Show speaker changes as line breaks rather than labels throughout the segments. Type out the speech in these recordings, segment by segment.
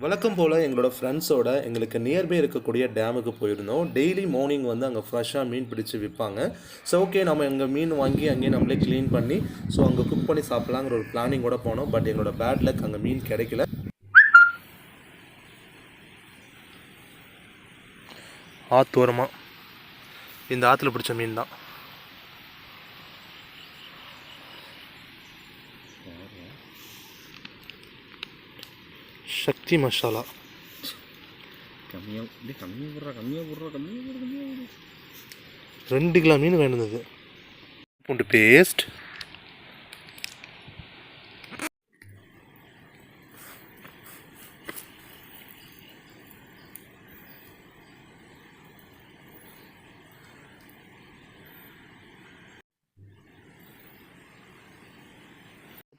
வழக்கம் போல் எங்களோட ஃப்ரெண்ட்ஸோட எங்களுக்கு நியர்பை இருக்கக்கூடிய டேமுக்கு போயிருந்தோம். டெய்லி மார்னிங் வந்து அங்கே ஃப்ரெஷ்ஷாக மீன் பிடிச்சி விற்பாங்க. ஸோ ஓகே, நம்ம எங்கள் மீன் வாங்கி அங்கேயே நம்மளே க்ளீன் பண்ணி ஸோ அங்கே குக் பண்ணி சாப்பிட்லாங்கிற ஒரு பிளானிங்கோட போனோம். பட் எங்களோட பேட் லக் அங்கே மீன் கிடைக்கல. ஆத்தோரமாக இந்த ஆற்றுல பிடிச்ச மீன் தான். சக்தி மசாலா கம்மியாக 2 கிலோ மீன் வேணுது. பூண்டு பேஸ்ட்,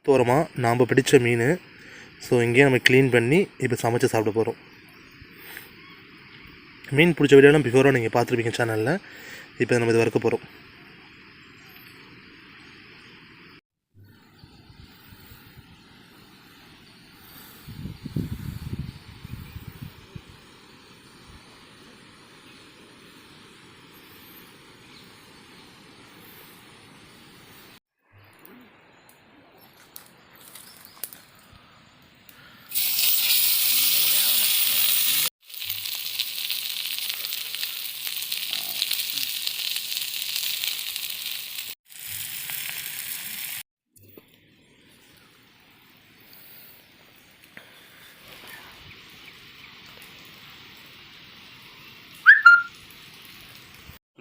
தோரமாக நாம் பிடிச்ச மீன். ஸோ இங்கேயே நம்ம க்ளீன் பண்ணி இப்போ சமைச்சு சாப்பிட போகிறோம். மீன் பிடிச்ச வீடியோலாம் பிஃபோராக நீங்கள் பார்த்துருப்பீங்க சேனலில். இப்போ நம்ம இது வறுக்க போகிறோம்.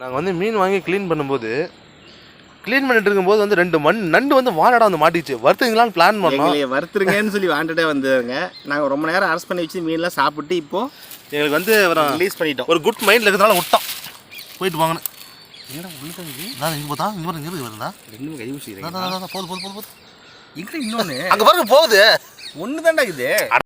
நாங்கள் வந்து மீன் வாங்கி க்ளீன் பண்ணிட்டு இருக்கும்போது வந்து 2 நண்டு வந்து வாழடா வந்து மாட்டிச்சு. வறுத்துங்களான்னு பிளான் பண்ணோம்.
வறுத்துருங்கன்னு சொல்லி வாண்டடே வந்துங்க. நாங்கள் ரொம்ப நேரம் அரெஸ்ட் பண்ணி வச்சு மீன்லாம் சாப்பிட்டு இப்போது
எங்களுக்கு வந்து
ரிலீஸ் பண்ணிட்டோம்.
ஒரு குட் மைண்டில் இருக்கிறதுனால விட்டோம். போயிட்டு வாங்கினேன். என்னடா உள்ளது நான் இங்கே பார்த்தா இங்கே வருதா
இன்னும் கை ஊசிக்கிறேன்.
போது
இங்கே இன்னொன்று
அங்கே பாருங்க போகுது.
ஒன்று தாண்டா இது.